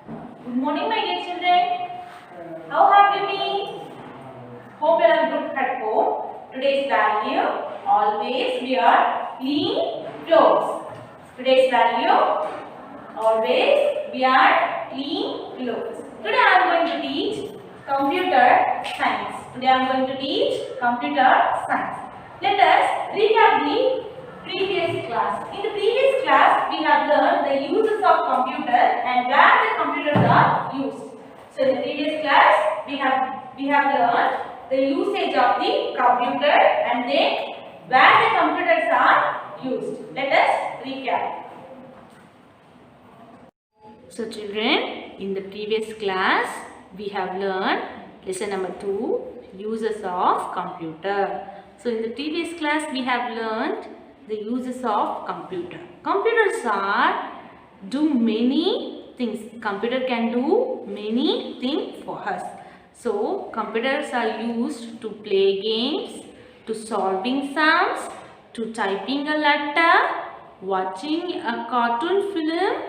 Good morning, my dear children. How have you been? Hope you are good at home. Today's value: always wear clean clothes. Today's value: always wear clean clothes. Today I am going to teach computer science. Today I am going to teach computer science. Let us recap the previous class. In the previous class, we have learned the uses of computer and where the computers are used. So in the previous class, we have learned the usage of the computer and then where the computers are used. Let us recap. So children, in the previous class, we have learned lesson number 2, uses of computer. So in the previous class, we have learned the uses of computer. Computers are do many things. Computer can do many things for us. So computers are used to play games, to solving sums, to typing a letter, watching a cartoon film,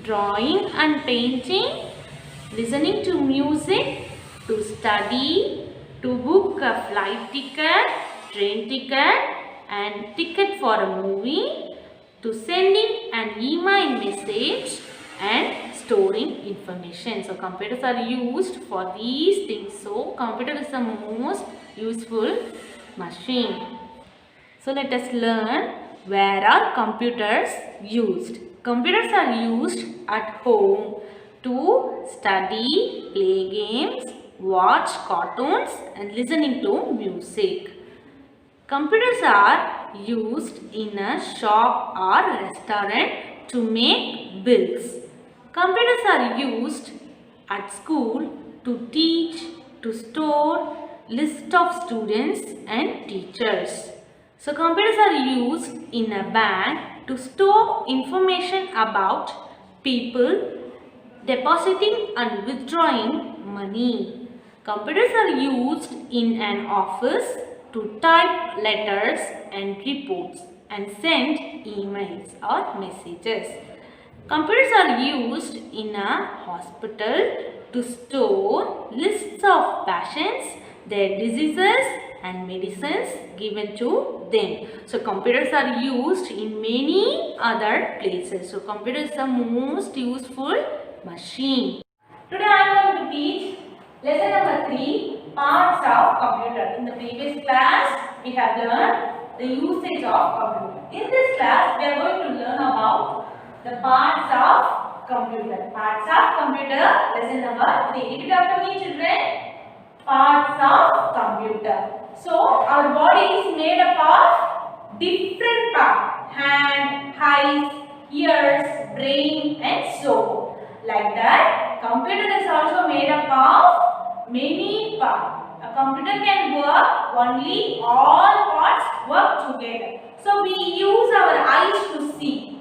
drawing and painting, listening to music, to study, to book a flight ticket, train ticket and ticket for a movie, to sending an email message and storing information. So computers are used for these things. So computer is the most useful machine. So let us learn where are computers used. Computers are used at home to study, play games, watch cartoons and listening to music. Computers are used in a shop or restaurant to make bills. Computers are used at school to teach, to store list of students and teachers. So computers are used in a bank to store information about people depositing and withdrawing money. Computers are used in an office to type letters and reports and send emails or messages. Computers are used in a hospital to store lists of patients, their diseases and medicines given to them. So computers are used in many other places. So computer is the most useful machine. Today I am going to teach lesson number 3, parts of computer. In the previous class, we have learned the usage of computer. In this class, we are going to learn about the parts of computer. Parts of computer, lesson number 3. Repeat after me, children. Parts of computer. So, our body is made up of different parts. Hand, eyes, ears, brain and so on. Like that, computer is also made up of many parts. A computer can work only all parts work together. So we use our eyes to see.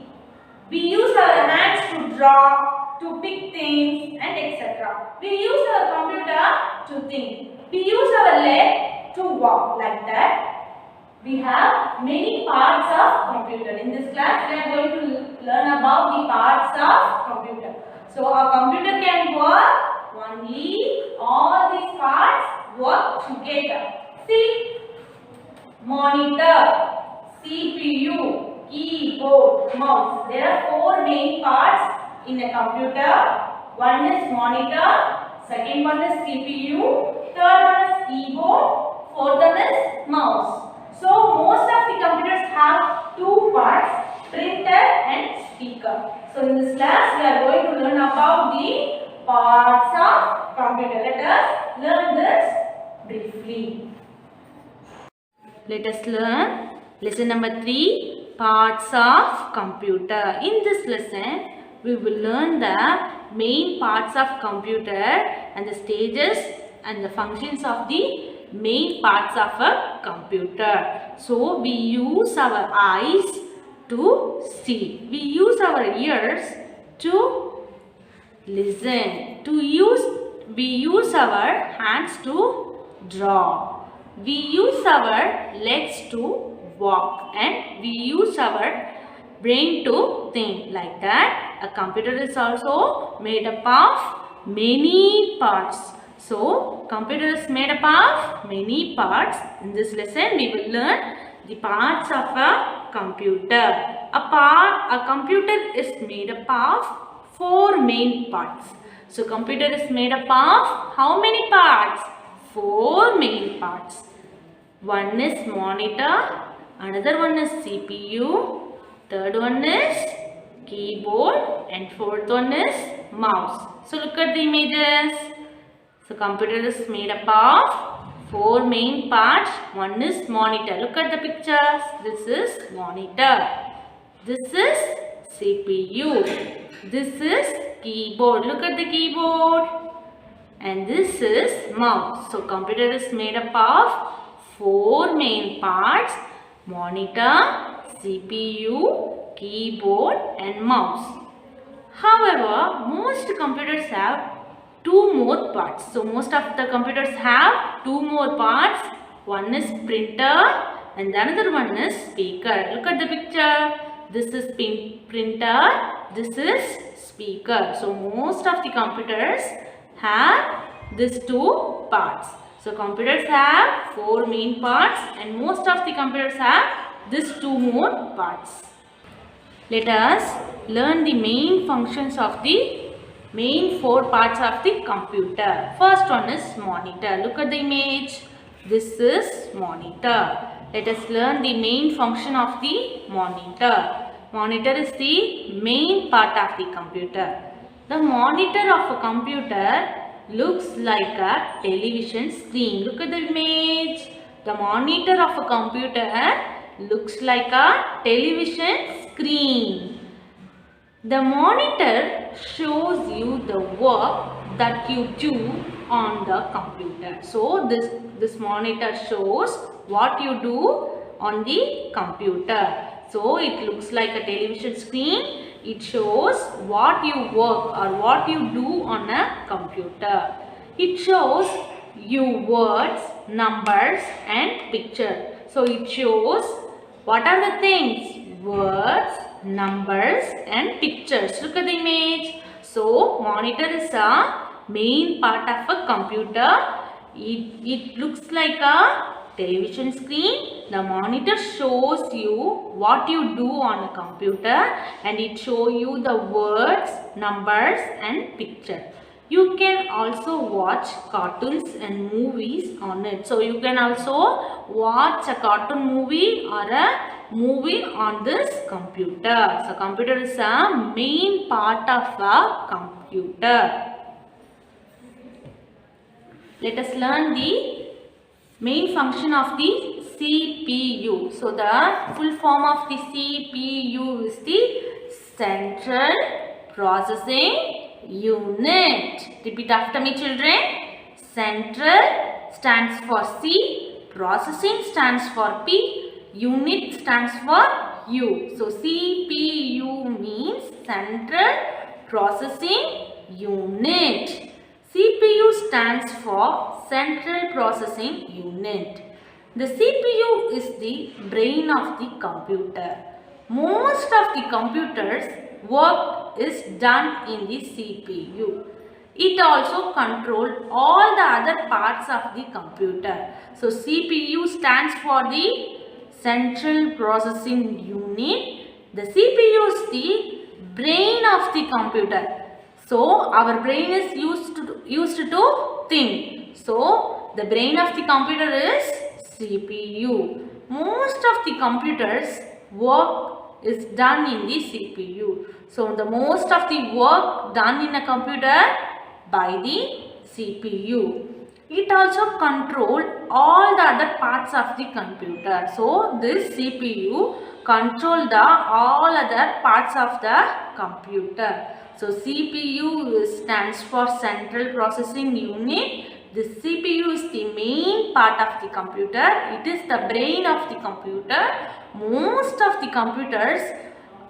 We use our hands to draw, to pick things and etc. We use our computer to think. We use our leg to walk. Like that, we have many parts of computer. In this class, we are going to learn about the parts of computer. So a computer can work only all these parts work together. See, monitor, CPU, keyboard, mouse. There are 4 main parts in a computer. One is monitor, second one is CPU, third one is keyboard, fourth one is mouse. So most of the computers have 2 parts, printer and speaker. So in this class we are going to learn about the parts of computer. Let us learn this briefly. Let us learn lesson number 3, parts of computer. In this lesson we will learn the main parts of computer and the stages and the functions of the main parts of a computer. So we use our eyes to see. We use our ears to listen. We use our hands to draw. We use our legs to walk and we use our brain to think. Like that, a computer is also made up of many parts. So, computer is made up of many parts. In this lesson, we will learn the parts of a computer. A computer is made up of 4 main parts. So, computer is made up of how many parts? 4 main parts. One is monitor, another one is CPU, third one is keyboard, and fourth one is mouse. So look at the images. So computer is made up of 4 main parts. One is monitor. Look at the pictures. This is monitor. This is CPU. This is keyboard. Look at the keyboard. And this is mouse. So computer is made up of 4 main parts: monitor, CPU, keyboard, and mouse. However, most computers have 2 more parts. So most of the computers have 2 more parts. One is printer and the another one is speaker. Look at the picture. This is printer. This is speaker. So most of the computers have these 2 parts. So computers have 4 main parts and most of the computers have these 2 more parts. Let us learn the main functions of the main 4 parts of the computer. First one is monitor. Look at the image. This is monitor. Let us learn the main function of the monitor. Monitor is the main part of the computer. The monitor of a computer looks like a television screen. Look at the image. The monitor of a computer looks like a television screen. The monitor shows you the work that you do on the computer. So this monitor shows what you do on the computer. So it looks like a television screen. It shows what you work or what you do on a computer. It shows you words, numbers and picture. So it shows what are the things? Words, numbers and pictures. Look at the image. So monitor is a main part of a computer. It looks like a television screen. The monitor shows you what you do on a computer and it shows you the words, numbers and picture. You can also watch cartoons and movies on it. So you can also watch a cartoon movie or a movie on this computer. So computer is a main part of a computer. Let us learn the main function of the CPU. So the full form of the CPU is the Central Processing Unit. Repeat after me, children. Central stands for C, processing stands for P, unit stands for U. So CPU means Central Processing Unit. CPU stands for Central Processing Unit. The CPU is the brain of the computer. Most of the computers work is done in the CPU. It also controls all the other parts of the computer. So CPU stands for the Central Processing Unit. The CPU is the brain of the computer. So our brain is used to think. So the brain of the computer is CPU. Most of the computers work is done in the CPU. So the most of the work done in a computer by the CPU. It also controls all the other parts of the computer. So this CPU controls all other parts of the computer. So CPU stands for Central Processing Unit. The CPU is the main part of the computer. It is the brain of the computer. Most of the computers,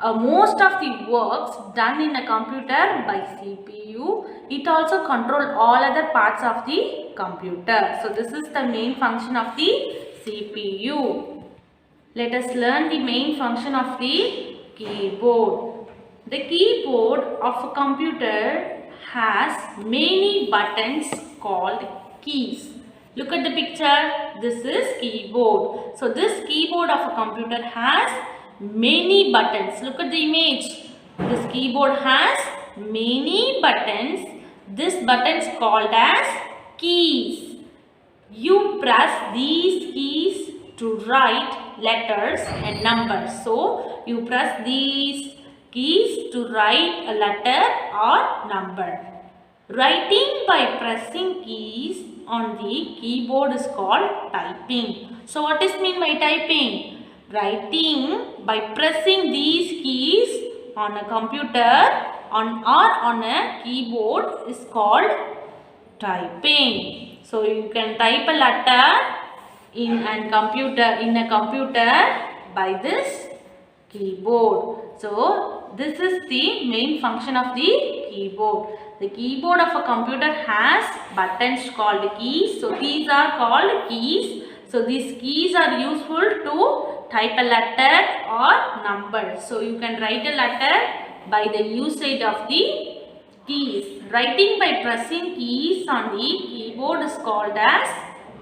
most of the works done in a computer by CPU. It also controls all other parts of the computer. So this is the main function of the CPU. Let us learn the main function of the keyboard. The keyboard of a computer has many buttons called keys. Look at the picture. This is keyboard. So this keyboard of a computer has many buttons. Look at the image. This keyboard has many buttons. This button is called as keys. You press these keys to write letters and numbers. So you press these keys to write a letter or number. Writing by pressing keys on the keyboard is called typing. So what is mean by typing? Writing by pressing these keys on a computer on a keyboard is called typing. So you can type a letter in a computer by this keyboard. So this is the main function of the keyboard. The keyboard of a computer has buttons called keys. So these are called keys. So these keys are useful to type a letter or number. So you can write a letter by the usage of the keys. Writing by pressing keys on the keyboard is called as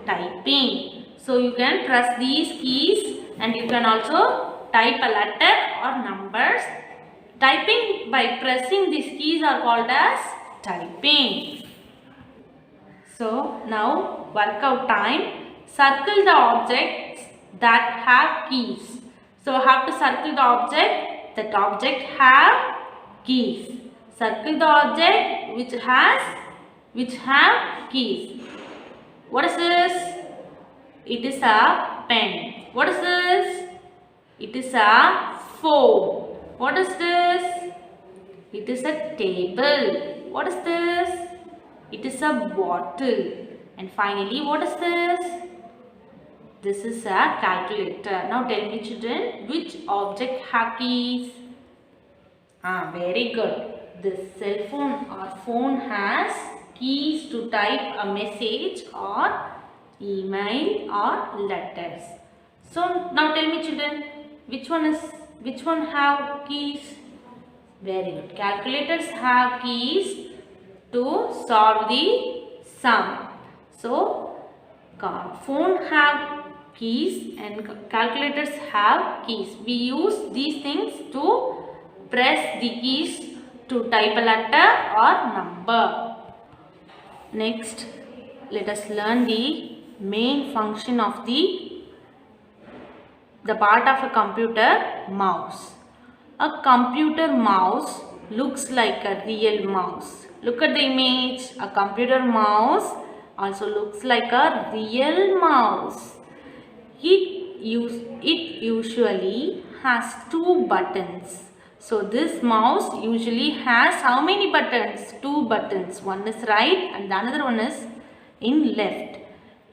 typing. So you can press these keys and you can also type a letter or numbers. Typing by pressing these keys are called as typing. So now workout time. Circle the objects that have keys. So have to circle the object. That object have keys. Circle the object which have keys. What is this? It is a pen. What is this? It is a phone. What is this? It is a table. What is this? It is a bottle. And finally, what is this? This is a calculator. Now tell me children, which object have keys? Very good. This cell phone or phone has keys to type a message or email or letters. So now tell me children, which one have keys? Very good. Calculators have keys to solve the sum. So phone have keys and calculators have keys. We use these things to press the keys to type a letter or number. Next, let us learn the main function of the part of a computer, mouse. A computer mouse looks like a real mouse. Look at the image. A computer mouse also looks like a real mouse. It usually has 2 buttons. So this mouse usually has how many buttons? 2 buttons. One is right and the another one is in left.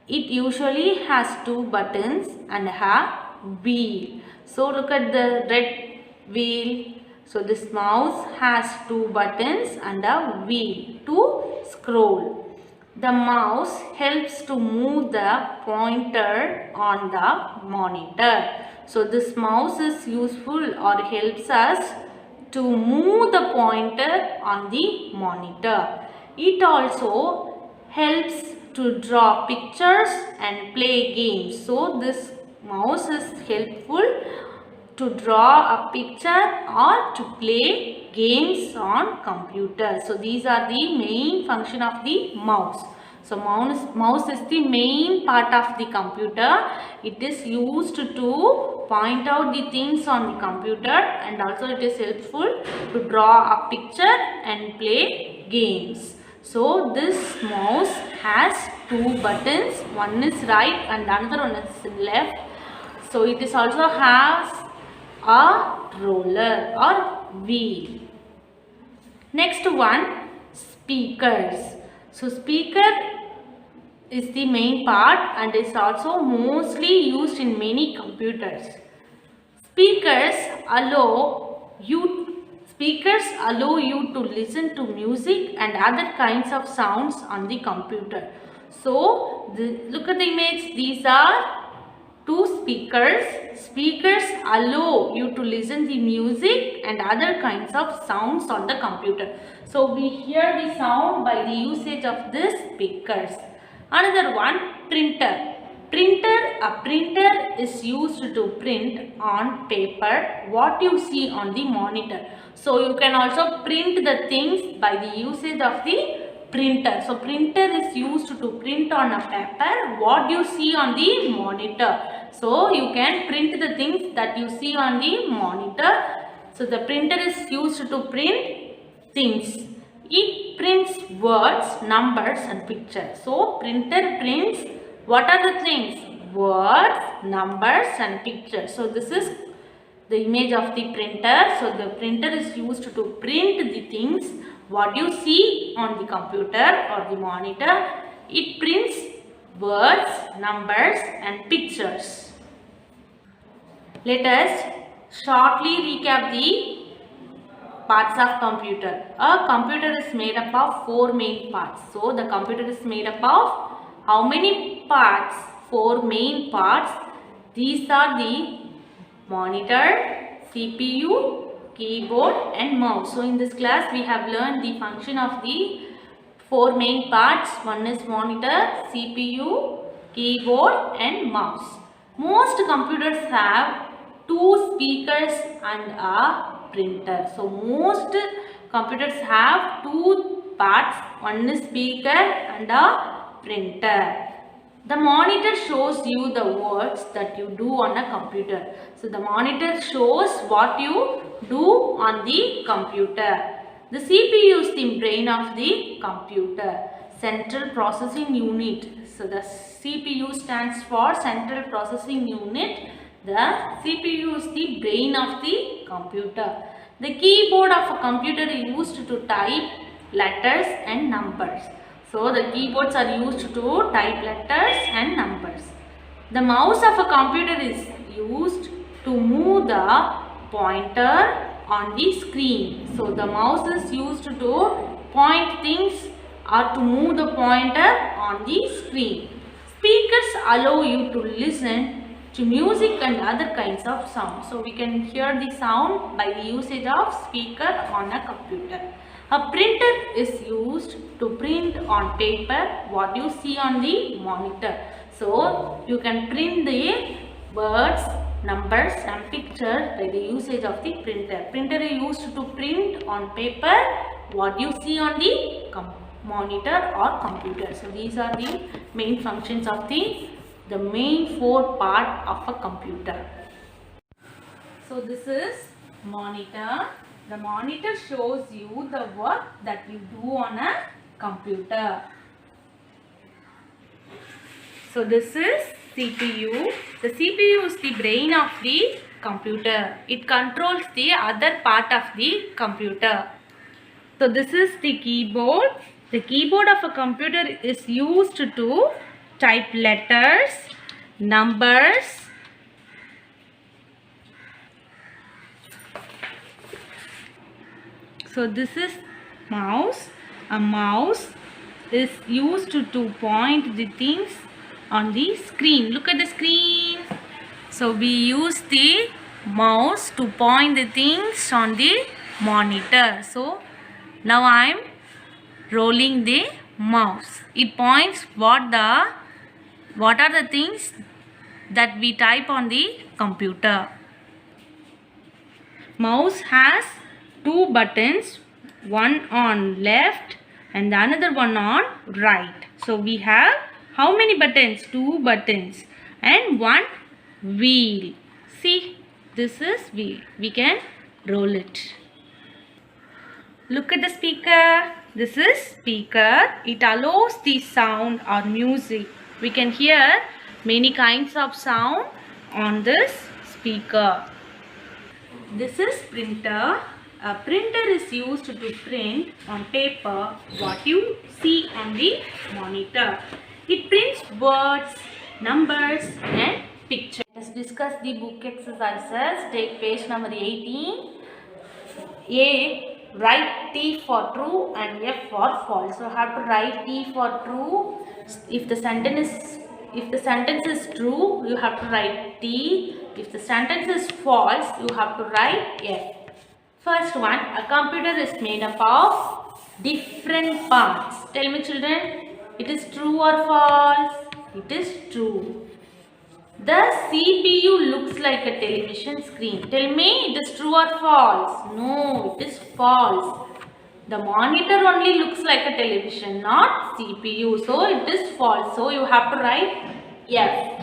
It usually has 2 buttons and a wheel. So look at the red wheel. So this mouse has 2 buttons and a wheel to scroll. The mouse helps to move the pointer on the monitor. So this mouse is useful or helps us to move the pointer on the monitor. It also helps to draw pictures and play games. So this mouse is helpful to draw a picture or to play games on computer. So these are the main function of the mouse. So mouse is the main part of the computer. It is used to point out the things on the computer and also it is helpful to draw a picture and play games. So this mouse has 2 buttons. One is right and another one is left. So it is also has a roller or wheel. Next one, speakers. So speaker is the main part and is also mostly used in many computers. Speakers allow you to listen to music and other kinds of sounds on the computer. So look at the image. These are two speakers. Speakers allow you to listen the music and other kinds of sounds on the computer. So we hear the sound by the usage of these speakers. Another one, printer. A printer is used to print on paper what you see on the monitor. So you can also print the things by the usage of the printer. So printer is used to print on a paper what you see on the monitor. So you can print the things that you see on the monitor. So the printer is used to print things. It prints words, numbers and pictures. So printer prints what are the things? Words, numbers and pictures. So this is the image of the printer. So the printer is used to print the things what you see on the computer or the monitor. It prints words, numbers and pictures. Let us shortly recap the parts of computer. A computer is made up of 4 main parts. So the computer is made up of how many parts? 4 main parts. These are the monitor, CPU, keyboard and mouse. So in this class we have learned the function of the 4 main parts. One is monitor, CPU, keyboard and mouse. Most computers have 2 speakers and a printer. So most computers have 2 parts. One is speaker and a printer. The monitor shows you the words that you do on a computer. So the monitor shows what you do on the computer. The CPU is the brain of the computer. Central Processing Unit. So the CPU stands for Central Processing Unit. The CPU is the brain of the computer. The keyboard of a computer is used to type letters and numbers. So the keyboards are used to type letters and numbers. The mouse of a computer is used to move the pointer on the screen. So the mouse is used to point things or to move the pointer on the screen. Speakers allow you to listen to music and other kinds of sound. So we can hear the sound by the usage of speaker on a computer. A printer is used to print on paper what you see on the monitor. So you can print the words, numbers and pictures by the usage of the printer. Printer is used to print on paper what you see on the monitor or computer. So these are the main functions of the main 4 part of a computer. So this is monitor. The monitor shows you the work that you do on a computer. So this is CPU. The CPU is the brain of the computer. It controls the other part of the computer. So this is the keyboard. The keyboard of a computer is used to type letters, numbers, so this is mouse. A mouse is used to point the things on the screen. Look at the screen. So we use the mouse to point the things on the monitor. So now I am rolling the mouse. It points what are the things that we type on the computer. Mouse has 2 buttons, one on left and the another one on right. So we have how many buttons? 2 buttons and 1 wheel. See, this is wheel. We can roll it. Look at the speaker. This is speaker. It allows the sound or music. We can hear many kinds of sound on this speaker. This is printer. A printer is used to print on paper what you see on the monitor. It prints words, numbers and pictures. Let's discuss the book exercises. Take page number 18. A, write T for true and F for false. So have to write T for true if the sentence if the sentence is true, you have to write T. If the sentence is false, you have to write F. First one, a computer is made up of different parts. Tell me children, it is true or false? It is true. The CPU looks like a television screen. Tell me, it is true or false? No, it is false. The monitor only looks like a television, not CPU. So, it is false. So, you have to write F.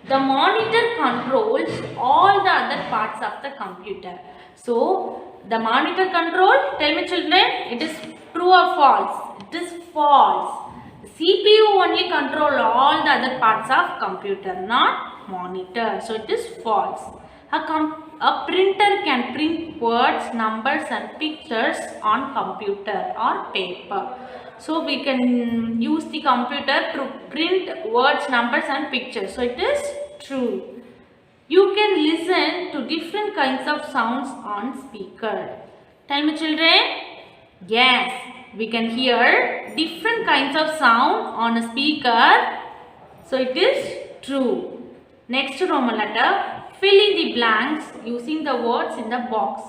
The monitor controls all the other parts of the computer. So, the monitor control, tell me children, it is true or false? It is false. The CPU only control all the other parts of computer, not monitor. So, it is false. A printer can print words, numbers and pictures on computer or paper. So, we can use the computer to print words, numbers and pictures. So, it is true. You can listen to different kinds of sounds on speaker. Tell me children. Yes, we can hear different kinds of sound on a speaker. So, it is true. Next Roman letter. Fill in the blanks using the words in the box.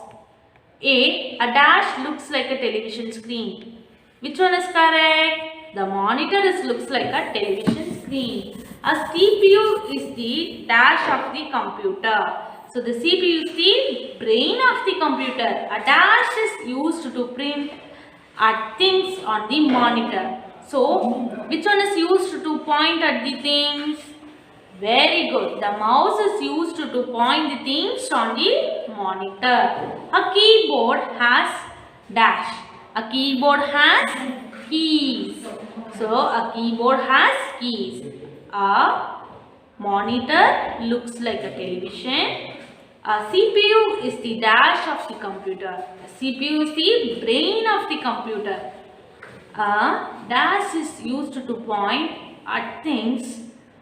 A dash looks like a television screen. Which one is correct? The monitor looks like a television screen. A CPU is the dash of the computer. So the CPU is the brain of the computer. A dash is used to print at things on the monitor. So which one is used to point at the things? Very good. The mouse is used to point the things on the monitor. A keyboard has dash. A keyboard has keys. So, a keyboard has keys. A monitor looks like a television. A CPU is the dash of the computer. A CPU is the brain of the computer. A dash is used to point at things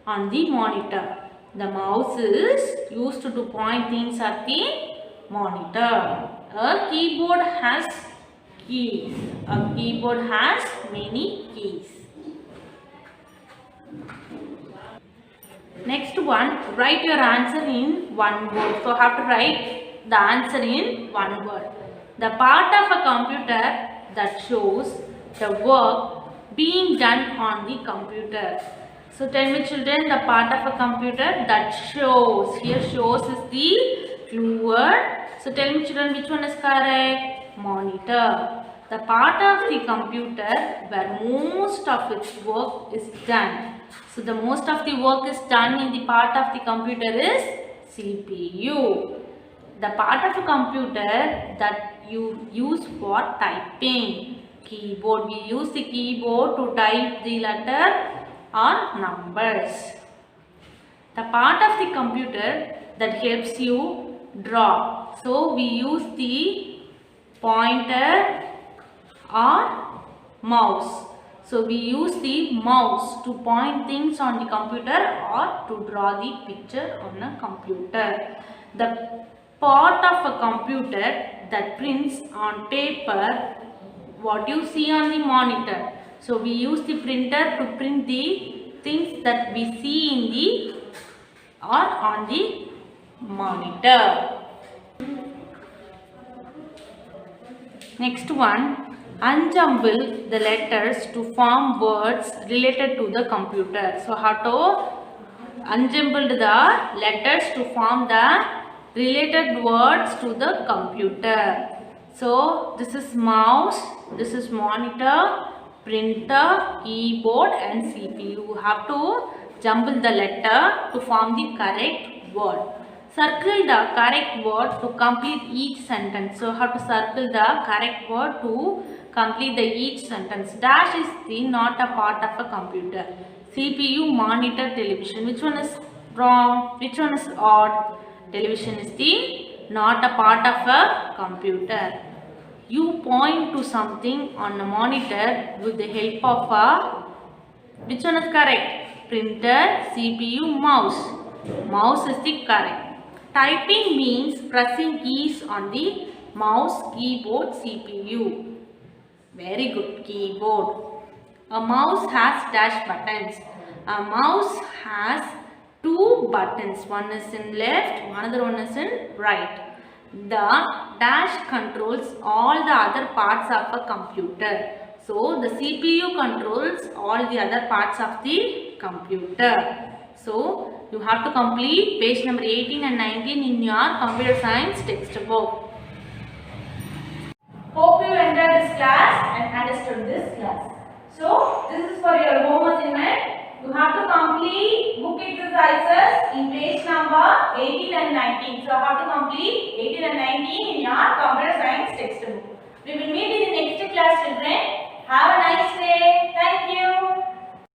on the monitor. The mouse is used to point things at the monitor. A keyboard has keys. A keyboard has many keys. Next one, write your answer in one word. So, have to write the answer in one word. The part of a computer that shows the work being done on the computer. So, tell me children, the part of a computer that shows. Here shows is the clue word. So, tell me children, which one is correct? Monitor. The part of the computer where most of its work is done. So, the most of the work is done in the part of the computer is CPU. The part of a computer that you use for typing. Keyboard. We use the keyboard to type the letter or numbers. The part of the computer that helps you draw. So, we use the pointer or mouse. So, we use the mouse to point things on the computer or to draw the picture on a computer. The part of a computer that prints on paper, what you see on the monitor. So, we use the printer to print the things that we see in the or on the monitor. Next one, unjumble the letters to form words related to the computer. So, how to unjumble the letters to form the related words to the computer. So, this is mouse, this is monitor, printer, keyboard and CPU. You have to jumble the letter to form the correct word. Circle the correct word to complete each sentence. So, have to circle the correct word to complete the each sentence. Dash is the not a part of a computer. CPU, monitor, television. Which one is wrong? Which one is odd? Television is the not a part of a computer. You point to something on a monitor with the help of a, which one is correct? Printer, CPU, mouse. Mouse is the correct. Typing means pressing keys on the mouse, keyboard, CPU. Very good, keyboard. A mouse has dash buttons. A mouse has two buttons. One is in left, another one is in right. The dash controls all the other parts of a computer. So the CPU controls all the other parts of the computer. So you have to complete page number 18 and 19 in your computer science textbook. Hope you enjoyed this class and understood this class. So this is for your home assignment. You have to complete book exercises in page number 18 and 19. So you have to complete 18 and 19 in your computer science textbook. We will meet in the next class, children. Have a nice day. Thank you.